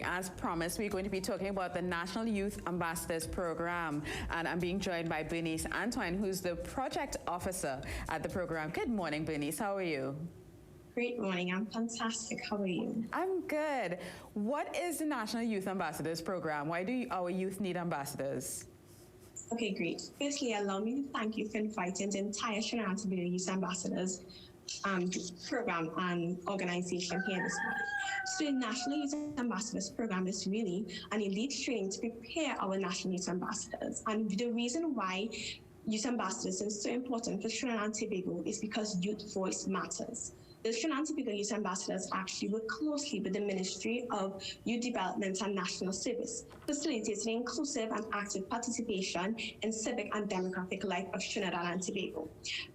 As promised, we're going to be talking about the National Youth Ambassadors Program, and I'm being joined by Bernice Antoine, who's the project officer at the program. Good morning, Bernice. How are you? Great morning. I'm fantastic. How are you? I'm good. What is the National Youth Ambassadors Program? Why do our youth need ambassadors? Okay, great. Firstly, allow me to thank you for inviting the entire Trinidad and Tobago Youth Ambassadors program and organization here this morning. So the National Youth Ambassadors Program is really an elite training to prepare our National Youth Ambassadors. And the reason why Youth Ambassadors is so important for Trinidad and Tobago is because youth voice matters. The Trinidad and Tobago Youth Ambassadors actually work closely with the Ministry of Youth Development and National Service, facilitating inclusive and active participation in civic and demographic life of Trinidad and Tobago.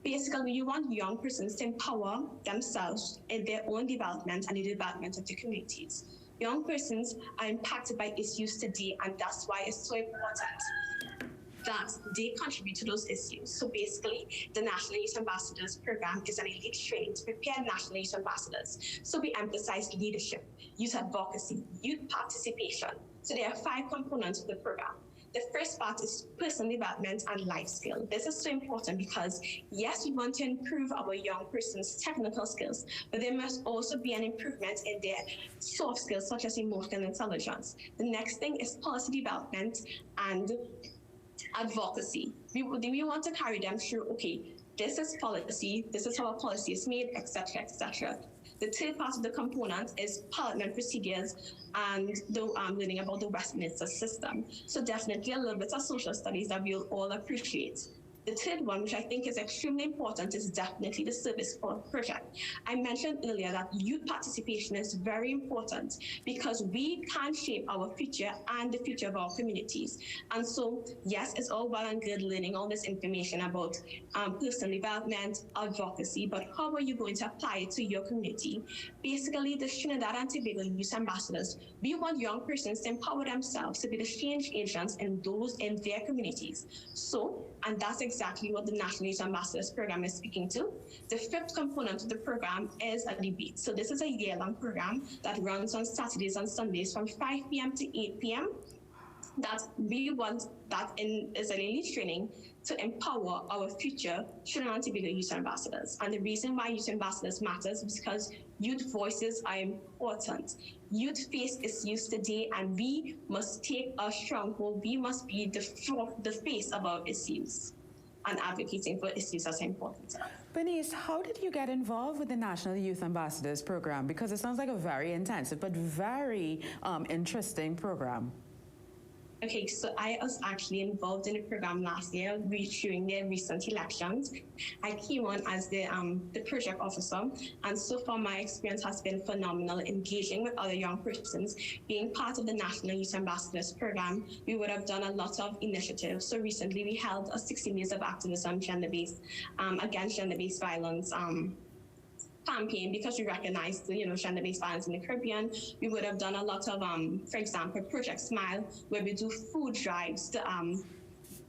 Basically, you want young persons to empower themselves in their own development and the development of the communities. Young persons are impacted by issues today, and that's why it's so important that they contribute to those issues. So basically, the National Youth Ambassadors Program is an elite training to prepare National Youth Ambassadors. So we emphasize leadership, youth advocacy, youth participation. So there are 5 components of the program. The first part is personal development and life skill. This is so important because, yes, we want to improve our young person's technical skills, but there must also be an improvement in their soft skills, such as emotional intelligence. The next thing is policy development and advocacy. We want to carry them through, okay, this is policy, this is how a policy is made, etc., etc. The third part of the component is parliament procedures and the learning about the Westminster system. So definitely a little bit of social studies that we'll all appreciate. The third one, which I think is extremely important, is definitely the service project. I mentioned earlier that youth participation is very important because we can shape our future and the future of our communities. And so, yes, it's all well and good learning all this information about personal development, advocacy, but how are you going to apply it to your community? Basically, the Trinidad and Tobago Youth Ambassadors, we want young persons to empower themselves to be the change agents in their communities. So, and that's exactly what the National Youth Ambassadors Program is speaking to. The 5th component of the program is a debate. So this is a year-long program that runs on Saturdays and Sundays from 5 p.m. to 8 p.m. That we want that is an elite training to empower our future Trinidad and Tobago Youth Ambassadors. And the reason why Youth Ambassadors matters is because youth voices are important. Youth face issues today, and we must take a stronghold. We must be the face of our issues and advocating for issues that's important. Bernice, how did you get involved with the National Youth Ambassadors Program? Because it sounds like a very intensive but very interesting program. Okay, so I was actually involved in the program last year during the recent elections. I came on as the project officer, and so far my experience has been phenomenal, engaging with other young persons. Being part of the National Youth Ambassadors Program, we would have done a lot of initiatives. So recently we held a 16 days of activism gender-based against gender-based violence campaign because we recognize the gender-based violence in the Caribbean. We would have done a lot of, for example, Project Smile, where we do food drives to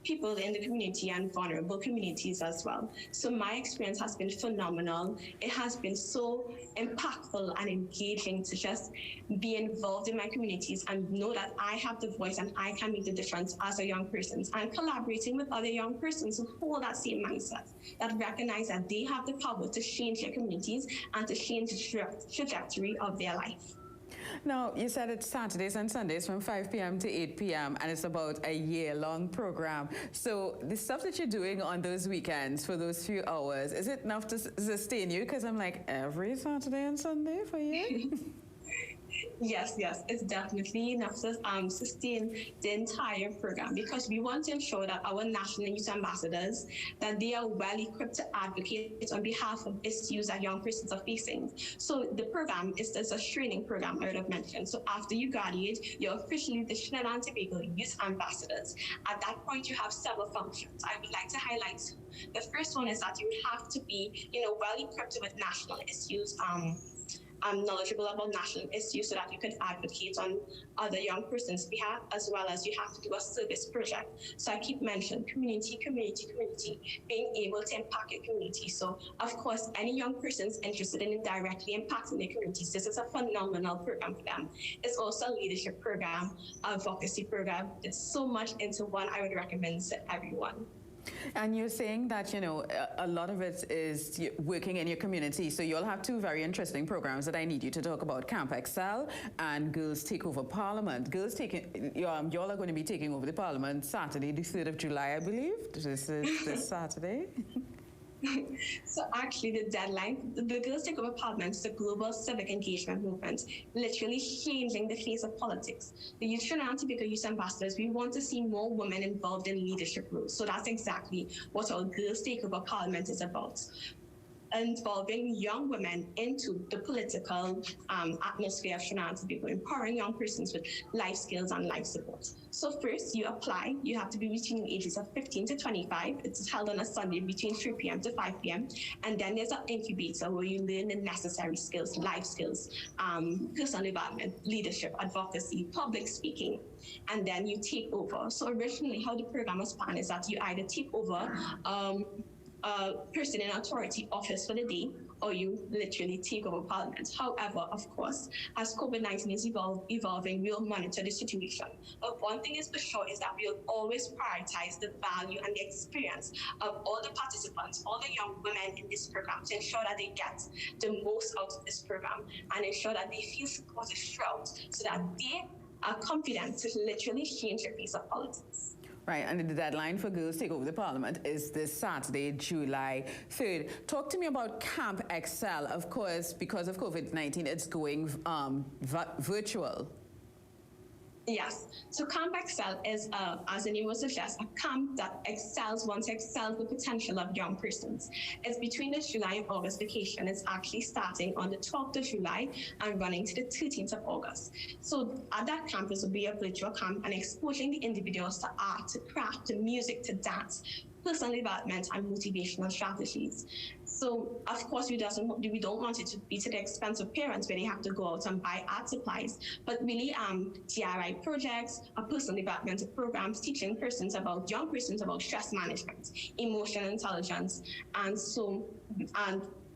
people in the community and vulnerable communities as well. So my experience has been phenomenal. It has been so impactful and engaging to just be involved in my communities and know that I have the voice and I can make the difference as a young person, and collaborating with other young persons who hold that same mindset, that recognize that they have the power to change their communities and to change the trajectory of their life. Now, you said it's Saturdays and Sundays from 5 p.m. to 8 p.m. and it's about a year-long program. So the stuff that you're doing on those weekends for those few hours, is it enough to sustain you? Because I'm like, every Saturday and Sunday for you? Yes, it's definitely enough to sustain the entire program, because we want to ensure that our National Youth Ambassadors, that they are well equipped to advocate on behalf of issues that young persons are facing. So the program is a training program I would have mentioned. So after you graduate, you're officially the Trinidad and Tobago Youth Ambassadors. At that point, you have several functions. I would like to highlight. The first one is that you have to be, well equipped with national issues knowledgeable about national issues so that you could advocate on other young persons' behalf, as well as you have to do a service project. So I keep mentioning community, being able to impact your community. So of course, any young persons interested in directly impacting their communities, this is a phenomenal program for them. It's also a leadership program, advocacy program. It's so much into one. I would recommend to everyone. And you're saying that, you know, a lot of it is working in your community. So you'll have two very interesting programs that I need you to talk about, Camp Excel and Girls Take Over Parliament. Y'all are going to be taking over the Parliament Saturday, the 3rd of July, I believe. This is this Saturday. So actually the deadline, the Girls Take Over Parliament is a global civic engagement movement, literally changing the face of politics. The Youth Trinidad and Tobago Youth Ambassadors, we want to see more women involved in leadership roles. So that's exactly what our Girls Take Over Parliament is about. Involving young women into the political atmosphere of Trinidad and Tobago, empowering young persons with life skills and life support. So first, you apply. You have to be between the ages of 15 to 25. It's held on a Sunday between 3 p.m. to 5 p.m. And then there's an incubator where you learn the necessary skills, life skills, personal development, leadership, advocacy, public speaking. And then you take over. So originally, how the program was planned is that you either take over a person in authority office for the day, or you literally take over Parliament. However, of course, as COVID-19 is evolving, we'll monitor the situation. But one thing is for sure is that we'll always prioritize the value and the experience of all the participants, all the young women in this program, to ensure that they get the most out of this program and ensure that they feel supported throughout so that they are confident to literally change the face of politics. Right, and the deadline for Girls Take Over the Parliament is this Saturday, July 3rd. Talk to me about Camp Excel. Of course, because of COVID-19, it's going virtual. Yes. So Camp Excel is, as the name would suggest, a camp that wants to excel the potential of young persons. It's between the July and August vacation. It's actually starting on the 12th of July and running to the 13th of August. So at that campus will be a virtual camp and exposing the individuals to art, to craft, to music, to dance, personal development, and motivational strategies. So, of course, we don't want it to be to the expense of parents where they have to go out and buy art supplies, but really DIY projects, personal developmental programs, teaching young persons about stress management, emotional intelligence, and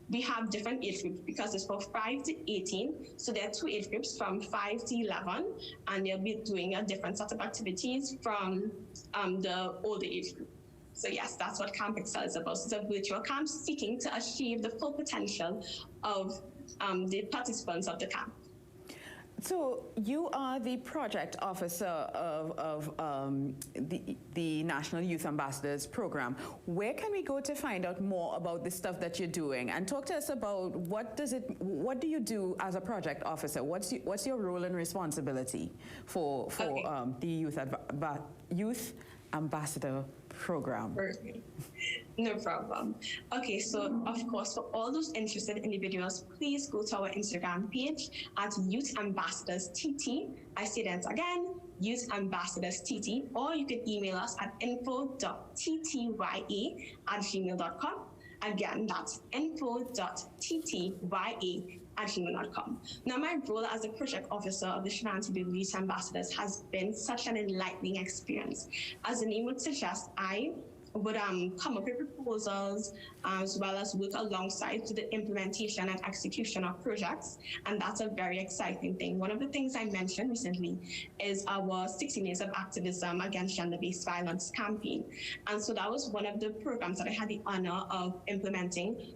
we have different age groups because it's from 5 to 18. So there are two age groups from 5 to 11, and they'll be doing a different set of activities from the older age group. So yes, that's what Camp Excel is about. It's a virtual camp seeking to achieve the full potential of the participants of the camp. So you are the project officer of the National Youth Ambassadors Program. Where can we go to find out more about the stuff that you're doing? And talk to us about what do you do as a project officer? What's your role and responsibility for okay. The Youth Ambassador Program? No problem. Okay, so of course, for all those interested individuals, please go to our Instagram page at Youth Ambassadors TT. I say that again, Youth Ambassadors TT, or you can email us at info.ttya@gmail.com. Again, that's info.ttya@gmail.com. Now, my role as a project officer of the Trinidad and Tobago Youth Ambassadors has been such an enlightening experience. As the name would suggest, I would come up with proposals as well as work alongside to the implementation and execution of projects, and that's a very exciting thing. One of the things I mentioned recently is our 16 Years of Activism Against Gender-Based Violence campaign, and so that was one of the programs that I had the honor of implementing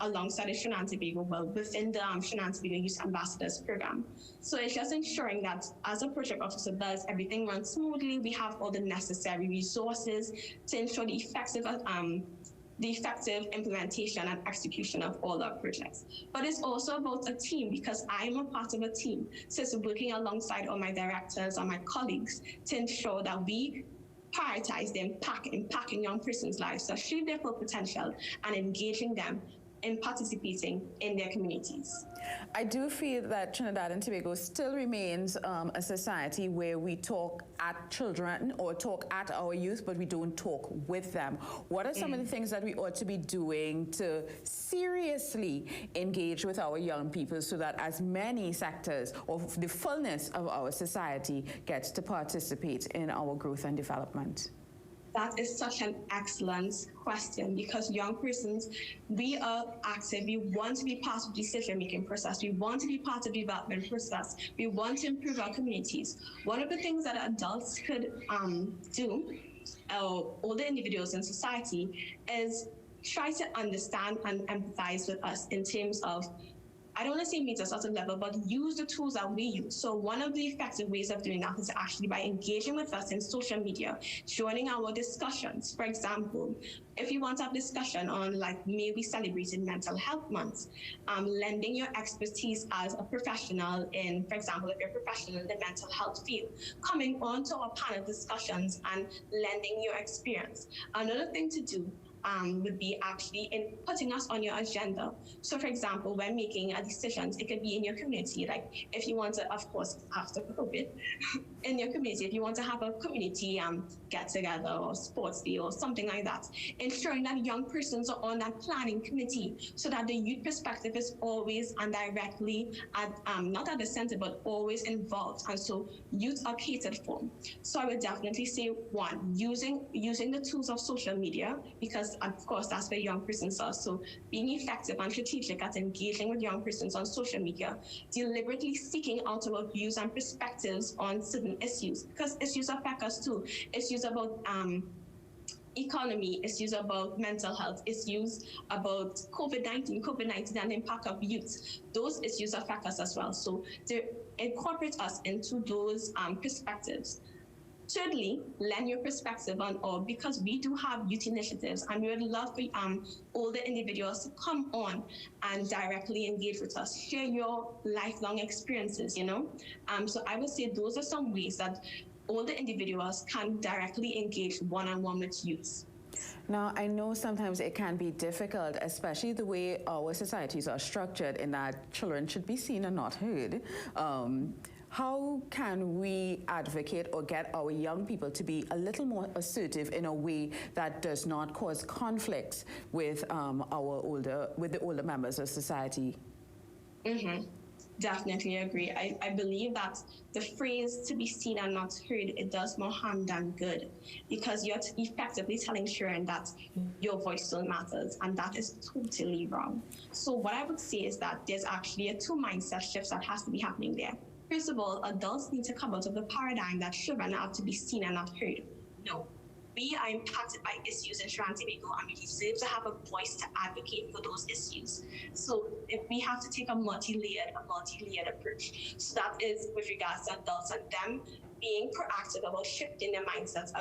alongside the Trinidad and Tobago, within the Trinidad and Tobago Youth Ambassadors Program. So it's just ensuring that as a project officer does, everything runs smoothly. We have all the necessary resources to ensure the effective implementation and execution of all our projects. But it's also about a team, because I am a part of a team. So it's working alongside all my directors and my colleagues to ensure that we prioritize the impacting young persons' lives, so achieve their full potential and engaging them in participating in their communities. I do feel that Trinidad and Tobago still remains a society where we talk at children or talk at our youth, but we don't talk with them. What are some of the things that we ought to be doing to seriously engage with our young people so that as many sectors of the fullness of our society gets to participate in our growth and development? That is such an excellent question, because young persons, we are active. We want to be part of the decision-making process. We want to be part of the development process. We want to improve our communities. One of the things that adults could do, older individuals in society, is try to understand and empathize with us in terms of, I don't want to say meet a certain level, but use the tools that we use. So one of the effective ways of doing that is actually by engaging with us in social media, joining our discussions. For example, if you want to have discussion on like maybe celebrating Mental Health Month, lending your expertise as a professional in, for example, if you're a professional in the mental health field, coming on to our panel discussions and lending your experience. Another thing to do would be actually in putting us on your agenda. So for example, when making a decision, it could be in your community, like if you want to, of course, after COVID, in your community, if you want to have a community get together or sports day or something like that, ensuring that young persons are on that planning committee so that the youth perspective is always and directly at, not at the center, but always involved. And so youth are catered for. So I would definitely say, one, using the tools of social media, because of course that's where young persons are. So being effective and strategic at engaging with young persons on social media, deliberately seeking out our views and perspectives on certain issues, because issues affect us too. Issues about economy, issues about mental health, issues about COVID-19 and the impact of youth. Those issues affect us as well. So to incorporate us into those perspectives. Thirdly, lend your perspective on, or because we do have youth initiatives, and we would love for older individuals to come on and directly engage with us, share your lifelong experiences, you know? So I would say those are some ways that older individuals can directly engage one-on-one with youth. Now, I know sometimes it can be difficult, especially the way our societies are structured, in that children should be seen and not heard. How can we advocate or get our young people to be a little more assertive in a way that does not cause conflicts with the older members of society? Mm-hmm. Definitely agree. I believe that the phrase "to be seen and not heard," it does more harm than good, because you're effectively telling children that your voice still matters, and that is totally wrong. So what I would say is that there's actually two mindset shifts that has to be happening there. First of all, adults need to come out of the paradigm that children have to be seen and not heard. No. We are impacted by issues in Trinidad and Tobago, and we deserve to have a voice to advocate for those issues. So if we have to take a multi-layered approach. So that is with regards to adults and them being proactive about shifting their mindsets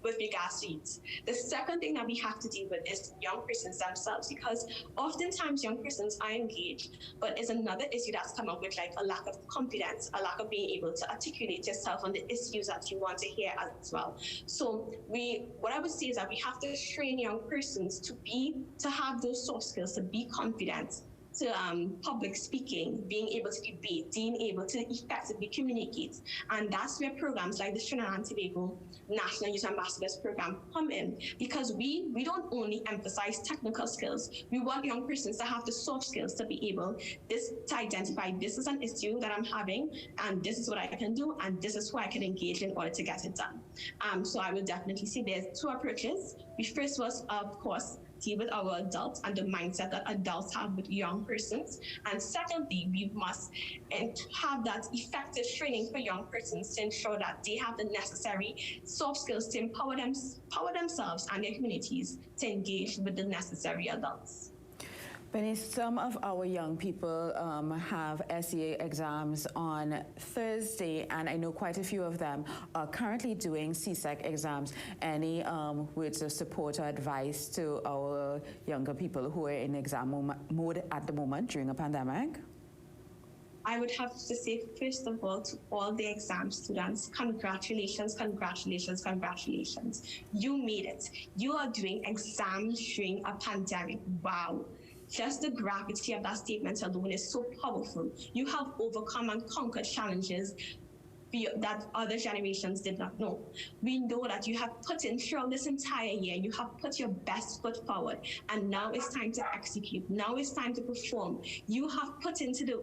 with regards to youth. The second thing that we have to deal with is young persons themselves, because oftentimes young persons are engaged, but it's another issue that's come up with, like a lack of confidence, a lack of being able to articulate yourself on the issues that you want to hear as well. So what I would say is that we have to train young persons to have those soft skills, to be confident, to public speaking, being able to debate, being able to effectively communicate. And that's where programs like the Trinidad and Tobago National Youth Ambassadors Program come in, because we don't only emphasize technical skills. We want young persons to have the soft skills to be able to identify, this is an issue that I'm having, and this is what I can do, and this is who I can engage in order to get it done. So I will definitely say there's two approaches. The first was, of course, deal with our adults and the mindset that adults have with young persons. And secondly, we must have that effective training for young persons to ensure that they have the necessary soft skills to empower themselves and their communities to engage with the necessary adults. Bernice, some of our young people have SEA exams on Thursday, and I know quite a few of them are currently doing CSEC exams. Any words of support or advice to our younger people who are in exam mode at the moment during a pandemic? I would have to say, first of all, to all the exam students, congratulations, congratulations, congratulations. You made it. You are doing exams during a pandemic. Wow. Just the gravity of that statement alone is so powerful. You have overcome and conquered challenges that other generations did not know. We know that you have put in throughout this entire year, you have put your best foot forward, and now it's time to execute. Now it's time to perform. You have put in the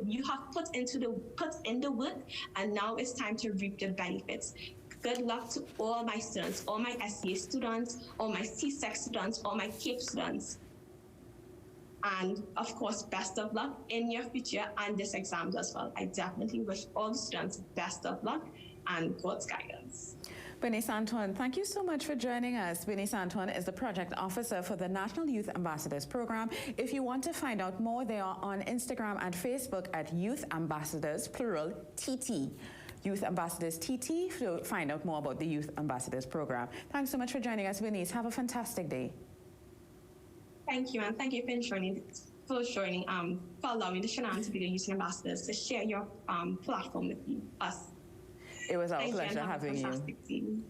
work, and now it's time to reap the benefits. Good luck to all my students, all my SCA students, all my CSEC students, all my CAPE students. And of course, best of luck in your future and this exam as well. I definitely wish all the students best of luck and God's guidance. Bernice Antoine, thank you so much for joining us. Bernice Antoine is the project officer for the National Youth Ambassadors Program. If you want to find out more, they are on Instagram and Facebook at Youth Ambassadors, plural, TT. Youth Ambassadors TT, to find out more about the Youth Ambassadors Program. Thanks so much for joining us, Bernice. Have a fantastic day. Thank you, and thank you for allowing the Shannon to be the Youth Ambassadors to share your platform with us. It was our pleasure having you. Team.